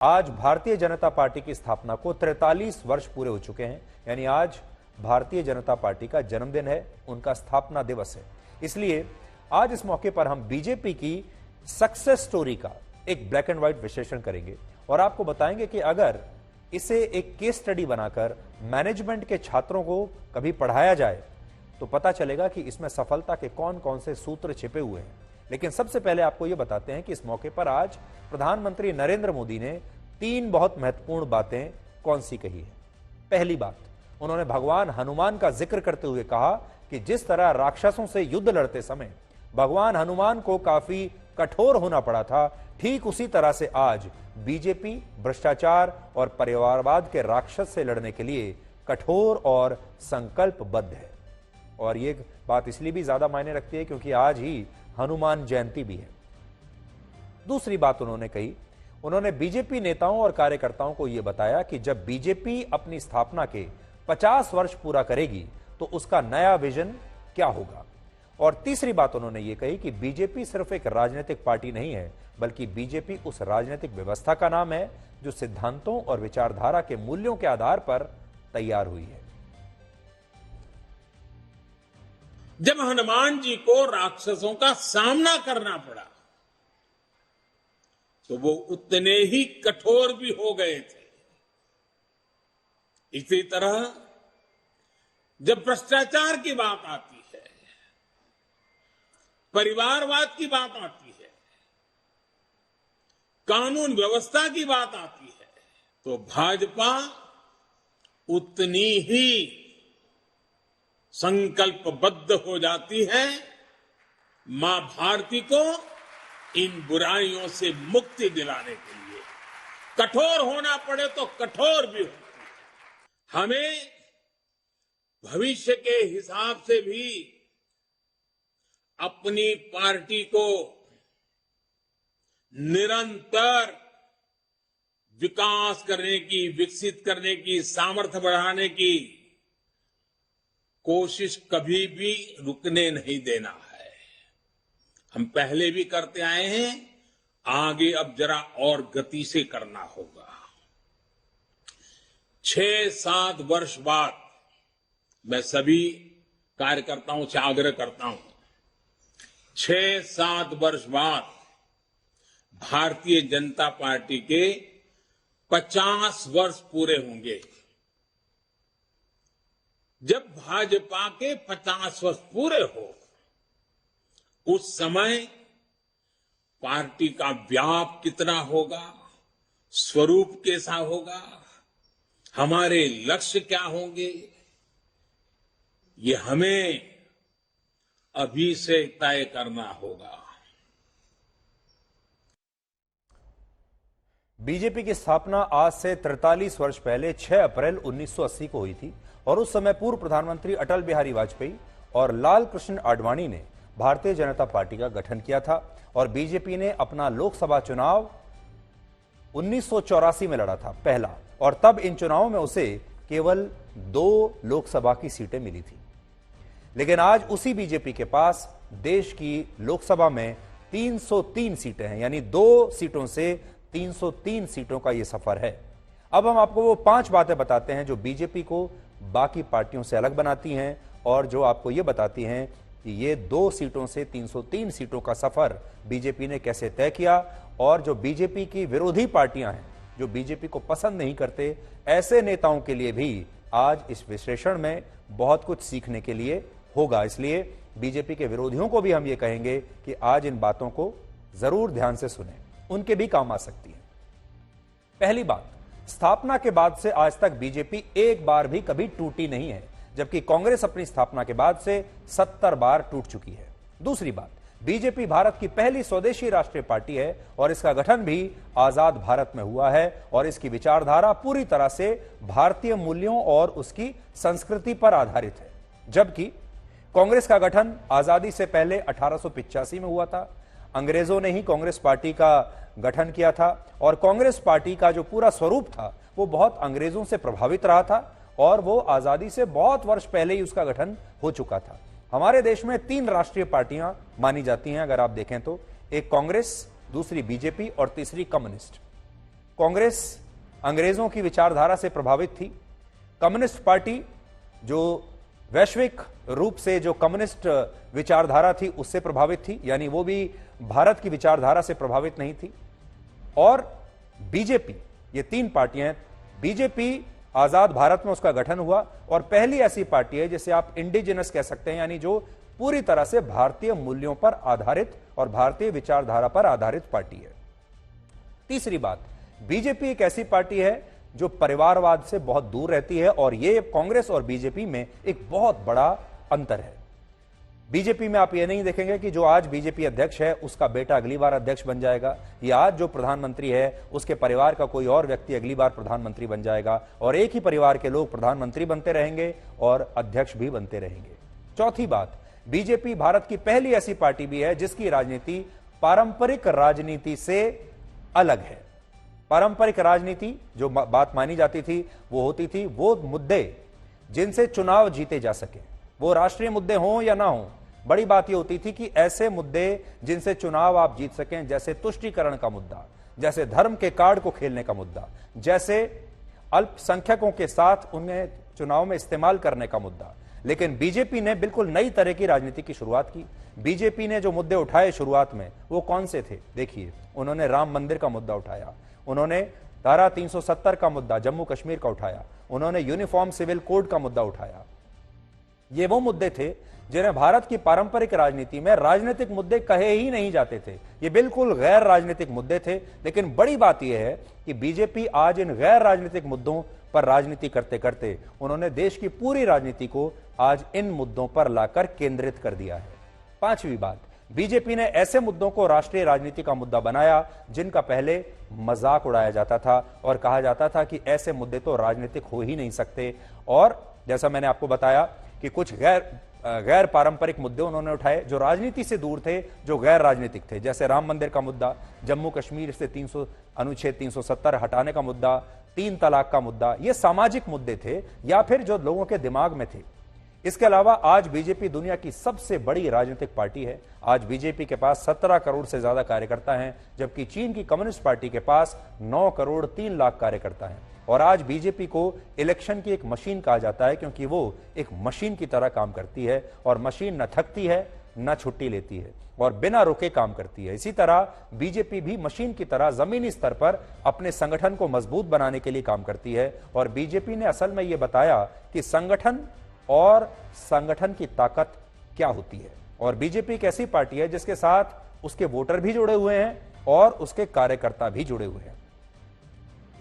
आज भारतीय जनता पार्टी की स्थापना को 43 वर्ष पूरे हो चुके हैं। यानी आज भारतीय जनता पार्टी का जन्मदिन है, उनका स्थापना दिवस है। इसलिए आज इस मौके पर हम बीजेपी की सक्सेस स्टोरी का एक ब्लैक एंड व्हाइट विश्लेषण करेंगे और आपको बताएंगे कि अगर इसे एक केस स्टडी बनाकर मैनेजमेंट के छात्रों को कभी पढ़ाया जाए तो पता चलेगा कि इसमें सफलता के कौन कौन से सूत्र छिपे हुए हैं। लेकिन सबसे पहले आपको यह बताते हैं कि इस मौके पर आज प्रधानमंत्री नरेंद्र मोदी ने 3 बहुत महत्वपूर्ण बातें कौन सी कही है। पहली बात, उन्होंने भगवान हनुमान का जिक्र करते हुए कहा कि जिस तरह राक्षसों से युद्ध लड़ते समय भगवान हनुमान को काफी कठोर होना पड़ा था, ठीक उसी तरह से आज बीजेपी भ्रष्टाचार और परिवारवाद के राक्षस से लड़ने के लिए कठोर और संकल्पबद्ध है। और ये बात इसलिए भी ज्यादा मायने रखती है क्योंकि आज ही हनुमान जयंती भी है। दूसरी बात उन्होंने कही, उन्होंने बीजेपी नेताओं और कार्यकर्ताओं को यह बताया कि जब बीजेपी अपनी स्थापना के 50 वर्ष पूरा करेगी तो उसका नया विजन क्या होगा। और तीसरी बात उन्होंने ये कही कि बीजेपी सिर्फ एक राजनीतिक पार्टी नहीं है, बल्कि बीजेपी उस राजनीतिक व्यवस्था का नाम है जो सिद्धांतों और विचारधारा के मूल्यों के आधार पर तैयार हुई है। जब हनुमान जी को राक्षसों का सामना करना पड़ा तो वो उतने ही कठोर भी हो गए थे। इसी तरह जब भ्रष्टाचार की बात आती है, परिवारवाद की बात आती है, कानून व्यवस्था की बात आती है, तो भाजपा उतनी ही संकल्पबद्ध हो जाती है मां भारती को इन बुराइयों से मुक्ति दिलाने के लिए। कठोर होना पड़े तो कठोर भी होती है। हमें भविष्य के हिसाब से भी अपनी पार्टी को निरंतर विकास करने की, विकसित करने की, सामर्थ्य बढ़ाने की कोशिश कभी भी रुकने नहीं देना है। हम पहले भी करते आए हैं, आगे अब जरा और गति से करना होगा। 6-7 वर्ष बाद मैं सभी कार्यकर्ताओं से आग्रह करता हूं, 6-7 वर्ष बाद भारतीय जनता पार्टी के 50 वर्ष पूरे होंगे। जब भाजपा के 50 वर्ष पूरे हो, उस समय पार्टी का व्याप कितना होगा, स्वरूप कैसा होगा, हमारे लक्ष्य क्या होंगे, ये हमें अभी से तय करना होगा। बीजेपी की स्थापना आज से 43 वर्ष पहले 6 अप्रैल 1980 को हुई थी और उस समय पूर्व प्रधानमंत्री अटल बिहारी वाजपेयी और लाल कृष्ण आडवाणी ने भारतीय जनता पार्टी का गठन किया था और बीजेपी ने अपना लोकसभा चुनाव 1984 में लड़ा था पहला, और तब इन चुनावों में उसे केवल 2 लोकसभा की सीटें मिली थी। लेकिन आज उसी बीजेपी के पास देश की लोकसभा में 303 सीटें हैं, यानी 2 सीटों से 303 सीटों का यह सफर है। अब हम आपको वो 5 बातें बताते हैं जो बीजेपी को बाकी पार्टियों से अलग बनाती हैं और जो आपको यह बताती हैं कि ये 2 सीटों से 303 सीटों का सफर बीजेपी ने कैसे तय किया, और जो बीजेपी की विरोधी पार्टियां हैं, जो बीजेपी को पसंद नहीं करते, ऐसे नेताओं के लिए भी आज इस विश्लेषण में बहुत कुछ सीखने के लिए होगा। इसलिए बीजेपी के विरोधियों को भी हम ये कहेंगे कि आज इन बातों को जरूर ध्यान से सुनें, उनके भी काम आ सकती है। पहली बात, स्थापना के बाद से आज तक बीजेपी एक बार भी कभी टूटी नहीं है, जबकि कांग्रेस अपनी स्थापना के बाद से 70 बार टूट चुकी है। दूसरी बात, बीजेपी भारत की पहली स्वदेशी राष्ट्रीय पार्टी है और इसका गठन भी आजाद भारत में हुआ है और इसकी विचारधारा पूरी तरह से भारतीय मूल्यों और उसकी संस्कृति पर आधारित है। जबकि कांग्रेस का गठन आजादी से पहले 1885 में हुआ था। अंग्रेजों ने ही कांग्रेस पार्टी का गठन किया था और कांग्रेस पार्टी का जो पूरा स्वरूप था वो बहुत अंग्रेजों से प्रभावित रहा था और वो आजादी से बहुत वर्ष पहले ही उसका गठन हो चुका था। हमारे देश में 3 राष्ट्रीय पार्टियां मानी जाती हैं अगर आप देखें तो, एक कांग्रेस, दूसरी बीजेपी और तीसरी कम्युनिस्ट। कांग्रेस अंग्रेजों की विचारधारा से प्रभावित थी। कम्युनिस्ट पार्टी जो वैश्विक रूप से जो कम्युनिस्ट विचारधारा थी उससे प्रभावित थी, यानी वो भी भारत की विचारधारा से प्रभावित नहीं थी। और बीजेपी, ये तीन पार्टियां हैं। बीजेपी आजाद भारत में उसका गठन हुआ और पहली ऐसी पार्टी है जिसे आप इंडिजिनस कह सकते हैं, यानी जो पूरी तरह से भारतीय मूल्यों पर आधारित और भारतीय विचारधारा पर आधारित पार्टी है। तीसरी बात, बीजेपी एक ऐसी पार्टी है जो परिवारवाद से बहुत दूर रहती है और यह कांग्रेस और बीजेपी में एक बहुत बड़ा अंतर है। बीजेपी में आप यह नहीं देखेंगे कि जो आज बीजेपी अध्यक्ष है उसका बेटा अगली बार अध्यक्ष बन जाएगा, या आज जो प्रधानमंत्री है उसके परिवार का कोई और व्यक्ति अगली बार प्रधानमंत्री बन जाएगा और एक ही परिवार के लोग प्रधानमंत्री बनते रहेंगे और अध्यक्ष भी बनते रहेंगे। चौथी बात, बीजेपी भारत की पहली ऐसी पार्टी भी है जिसकी राजनीति पारंपरिक राजनीति से अलग है। पारंपरिक राजनीति जो बात मानी जाती थी वो होती थी वो मुद्दे जिनसे चुनाव जीते जा सके, वो राष्ट्रीय मुद्दे हों या ना हों। बड़ी बात यह होती थी कि ऐसे मुद्दे जिनसे चुनाव आप जीत सकें, जैसे तुष्टीकरण का मुद्दा, जैसे धर्म के कार्ड को खेलने का मुद्दा, जैसे अल्पसंख्यकों के साथ उन्हें चुनाव में इस्तेमाल करने का मुद्दा। लेकिन बीजेपी ने बिल्कुल नई तरह की राजनीति की शुरुआत की। बीजेपी ने जो मुद्दे उठाए शुरुआत में वो कौन से थे? देखिए, उन्होंने राम मंदिर का मुद्दा उठाया, उन्होंने धारा 370 का मुद्दा जम्मू कश्मीर का उठाया, उन्होंने यूनिफॉर्म सिविल कोड का मुद्दा उठाया। ये वो मुद्दे थे जिन्हें भारत की पारंपरिक राजनीति में राजनीतिक मुद्दे कहे ही नहीं जाते थे। ये बिल्कुल गैर राजनीतिक मुद्दे थे। लेकिन बड़ी बात यह है कि बीजेपी आज इन गैर राजनीतिक मुद्दों पर राजनीति करते करते उन्होंने देश की पूरी राजनीति को आज इन मुद्दों पर लाकर केंद्रित कर दिया है। पांचवी बात, बीजेपी ने ऐसे मुद्दों को राष्ट्रीय राजनीति का मुद्दा बनाया जिनका पहले मजाक उड़ाया जाता था और कहा जाता था कि ऐसे मुद्दे तो राजनीतिक हो ही नहीं सकते। और जैसा मैंने आपको बताया कि कुछ गैर पारंपरिक मुद्दे उन्होंने उठाए जो राजनीति से दूर थे, जो गैर राजनीतिक थे, जैसे राम मंदिर का मुद्दा, जम्मू कश्मीर से अनुच्छेद 370 हटाने का मुद्दा, 3 तलाक का मुद्दा। ये सामाजिक मुद्दे थे या फिर जो लोगों के दिमाग में थे। इसके अलावा आज बीजेपी दुनिया की सबसे बड़ी राजनीतिक पार्टी है। आज बीजेपी के पास 17 करोड़ से ज्यादा कार्यकर्ता हैं, जबकि चीन की कम्युनिस्ट पार्टी के पास 9 करोड़ 3 लाख कार्यकर्ता हैं। और आज बीजेपी को इलेक्शन की एक मशीन कहा जाता है क्योंकि वो एक मशीन की तरह काम करती है और मशीन न थकती है न छुट्टी लेती है और बिना रुके काम करती है। इसी तरह बीजेपी भी मशीन की तरह जमीनी स्तर पर अपने संगठन को मजबूत बनाने के लिए काम करती है। और बीजेपी ने असल में यह बताया कि संगठन और संगठन की ताकत क्या होती है। और बीजेपी एक ऐसी पार्टी है जिसके साथ उसके वोटर भी जुड़े हुए हैं और उसके कार्यकर्ता भी जुड़े हुए हैं।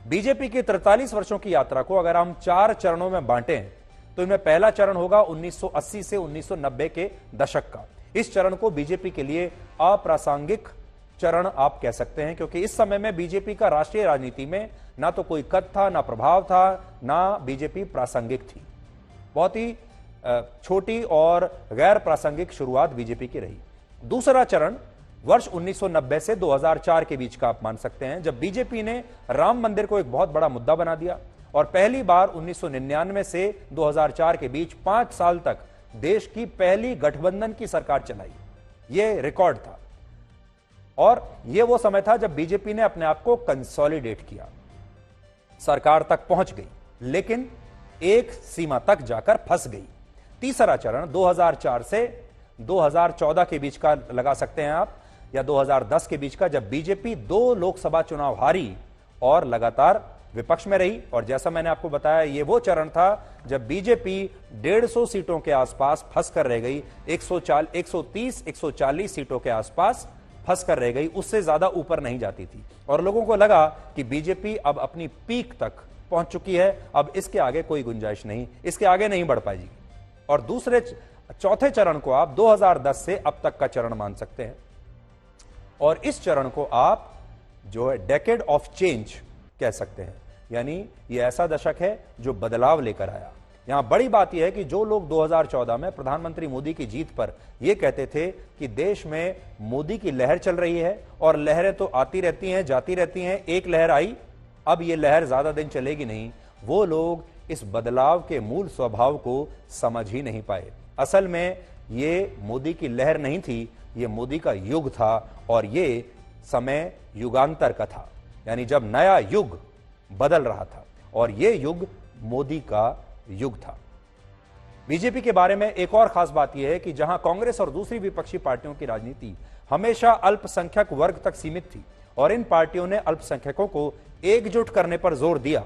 बीजेपी की 43 वर्षों की यात्रा को अगर हम 4 चरणों में बांटें तो इनमें पहला चरण होगा 1980 से 1990 के दशक का। इस चरण को बीजेपी के लिए अप्रासंगिक चरण आप कह सकते हैं क्योंकि इस समय में बीजेपी का राष्ट्रीय राजनीति में ना तो कोई कद था, ना प्रभाव था, ना बीजेपी प्रासंगिक थी। बहुत ही छोटी और गैर प्रासंगिक शुरुआत बीजेपी की रही। दूसरा चरण वर्ष 1990 से 2004 के बीच का आप मान सकते हैं, जब बीजेपी ने राम मंदिर को एक बहुत बड़ा मुद्दा बना दिया और पहली बार 1999 से 2004 के बीच 5 साल तक देश की पहली गठबंधन की सरकार चलाई। यह रिकॉर्ड था और यह वो समय था जब बीजेपी ने अपने आप को कंसोलिडेट किया, सरकार तक पहुंच गई, लेकिन एक सीमा तक जाकर फंस गई। तीसरा चरण 2004 से 2014 के बीच का लगा सकते हैं आप, या 2010 के बीच का, जब बीजेपी 2 लोकसभा चुनाव हारी और लगातार विपक्ष में रही। और जैसा मैंने आपको बताया, यह वो चरण था जब बीजेपी 150 सीटों के आसपास फंस कर रह गई, 130-140 सीटों के आसपास फंस कर रह गई, उससे ज्यादा ऊपर नहीं जाती थी। और लोगों को लगा कि बीजेपी अब अपनी पीक तक पहुंच चुकी है, अब इसके आगे कोई गुंजाइश नहीं, इसके आगे नहीं बढ़ पाएगी। और चौथे चरण को आप 2010 से अब तक का चरण मान सकते हैं। और इस चरण को आप जो है डेकेड ऑफ चेंज कह सकते हैं, यानी यह ऐसा दशक है जो बदलाव लेकर आया। यहां बड़ी बात यह है कि जो लोग 2014 में प्रधानमंत्री मोदी की जीत पर यह कहते थे कि देश में मोदी की लहर चल रही है और लहरें तो आती रहती हैं, जाती रहती हैं, एक लहर आई, अब यह लहर ज्यादा दिन चलेगी नहीं, वो लोग इस बदलाव के मूल स्वभाव को समझ ही नहीं पाए। असल में ये मोदी की लहर नहीं थी, ये मोदी का युग था और ये समय युगांतर का था। यानी जब नया युग बदल रहा था, और यह युग मोदी का युग था। बीजेपी के बारे में एक और खास बात यह है कि जहां कांग्रेस और दूसरी विपक्षी पार्टियों की राजनीति हमेशा अल्पसंख्यक वर्ग तक सीमित थी और इन पार्टियों ने अल्पसंख्यकों को एकजुट करने पर जोर दिया,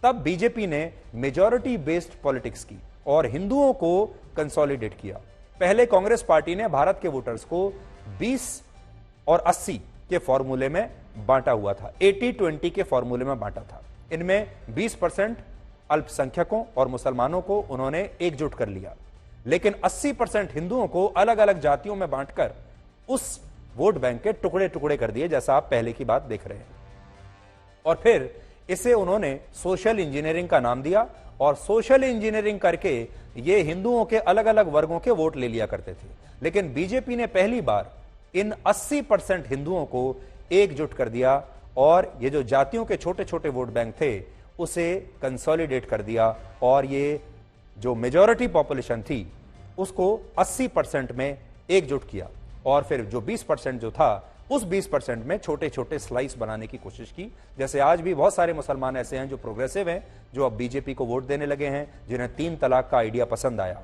तब बीजेपी ने मेजॉरिटी बेस्ड पॉलिटिक्स की और हिंदुओं को कंसोलिडेट किया। पहले कांग्रेस पार्टी ने भारत के वोटर्स को 20 और 80 के फॉर्मूले में बांटा हुआ था, 80-20 के फॉर्मूले में बांटा था। इनमें 20% अल्पसंख्यकों और मुसलमानों को उन्होंने एकजुट कर लिया, लेकिन 80% हिंदुओं को अलग अलग जातियों में बांटकर उस वोट बैंक के टुकड़े टुकड़े कर दिए, जैसा आप पहले की बात देख रहे हैं। और फिर इसे उन्होंने सोशल इंजीनियरिंग का नाम दिया और सोशल इंजीनियरिंग करके ये हिंदुओं के अलग अलग वर्गों के वोट ले लिया करते थे। लेकिन बीजेपी ने पहली बार इन 80% हिंदुओं को एकजुट कर दिया और ये जो जातियों के छोटे छोटे वोट बैंक थे उसे कंसोलिडेट कर दिया और ये जो मेजॉरिटी पॉपुलेशन थी उसको 80% में एकजुट किया और फिर जो 20% जो था उस 20% में छोटे छोटे स्लाइस बनाने की कोशिश की। जैसे आज भी बहुत सारे मुसलमान ऐसे हैं जो प्रोग्रेसिव हैं, जो अब बीजेपी को वोट देने लगे हैं, जिन्हें 3 तलाक का आइडिया पसंद आया।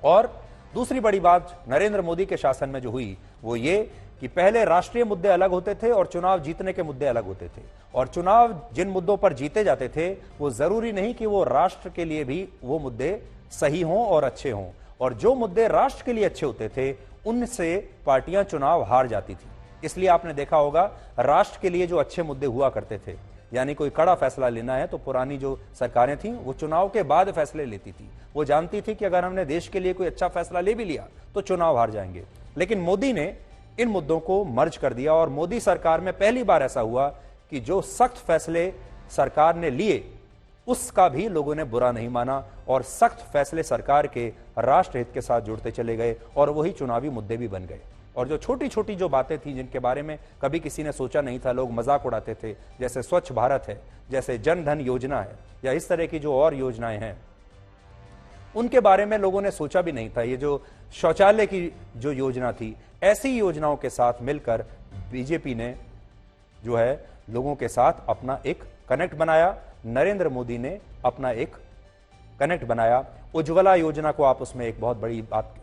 और दूसरी बड़ी बात नरेंद्र मोदी के शासन में जो हुई वो ये कि पहले राष्ट्रीय मुद्दे अलग होते थे और चुनाव जीतने के मुद्दे अलग होते थे, और चुनाव जिन मुद्दों पर जीते जाते थे वो जरूरी नहीं कि वो राष्ट्र के लिए भी वो मुद्दे सही हों और अच्छे हों, और जो मुद्दे राष्ट्र के लिए अच्छे होते थे उनसे पार्टियां चुनाव हार जाती थी। इसलिए आपने देखा होगा राष्ट्र के लिए जो अच्छे मुद्दे हुआ करते थे, यानी कोई कड़ा फैसला लेना है तो पुरानी जो सरकारें थीं वो चुनाव के बाद फैसले लेती थी। वो जानती थी कि अगर हमने देश के लिए कोई अच्छा फैसला ले भी लिया तो चुनाव हार जाएंगे। लेकिन मोदी ने इन मुद्दों को मर्ज कर दिया और मोदी सरकार में पहली बार ऐसा हुआ कि जो सख्त फैसले सरकार ने लिए उसका भी लोगों ने बुरा नहीं माना और सख्त फैसले सरकार के राष्ट्र हित के साथ जुड़ते चले गए और वही चुनावी मुद्दे भी बन गए। और जो छोटी छोटी जो बातें थी जिनके बारे में कभी किसी ने सोचा नहीं था, लोग मजाक उड़ाते थे, जैसे स्वच्छ भारत है, जैसे जन धन योजना है, या इस तरह की जो और योजनाएं हैं उनके बारे में लोगों ने सोचा भी नहीं था। ये जो शौचालय की जो योजना थी, ऐसी योजनाओं के साथ मिलकर बीजेपी ने जो है लोगों के साथ अपना एक कनेक्ट बनाया। नरेंद्र मोदी ने अपना एक कनेक्ट बनाया। उज्ज्वला योजना को आप उसमें एक बहुत बड़ी बात,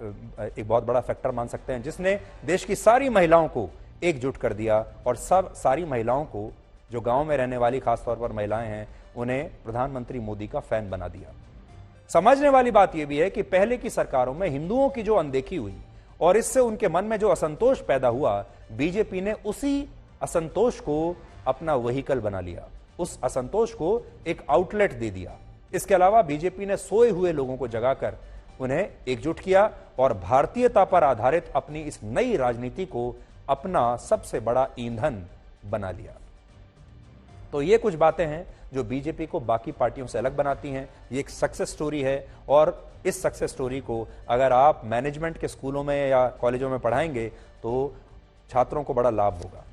एक बहुत बड़ा फैक्टर मान सकते हैं, जिसने देश की सारी महिलाओं को एकजुट कर दिया और सारी महिलाओं को, जो गांव में रहने वाली खासतौर पर महिलाएं हैं, उन्हें प्रधानमंत्री मोदी का फैन बना दिया। समझने वाली बात यह भी है कि पहले की सरकारों में हिंदुओं की जो अनदेखी हुई और इससे उनके मन में जो असंतोष पैदा हुआ, बीजेपी ने उसी असंतोष को अपना व्हीकल बना लिया, उस असंतोष को एक आउटलेट दे दिया। इसके अलावा बीजेपी ने सोए हुए लोगों को जगाकर उन्हें एकजुट किया और भारतीयता पर आधारित अपनी इस नई राजनीति को अपना सबसे बड़ा ईंधन बना लिया। तो ये कुछ बातें हैं जो बीजेपी को बाकी पार्टियों से अलग बनाती हैं। ये एक सक्सेस स्टोरी है और इस सक्सेस स्टोरी को अगर आप मैनेजमेंट के स्कूलों में या कॉलेजों में पढ़ाएंगे तो छात्रों को बड़ा लाभ होगा।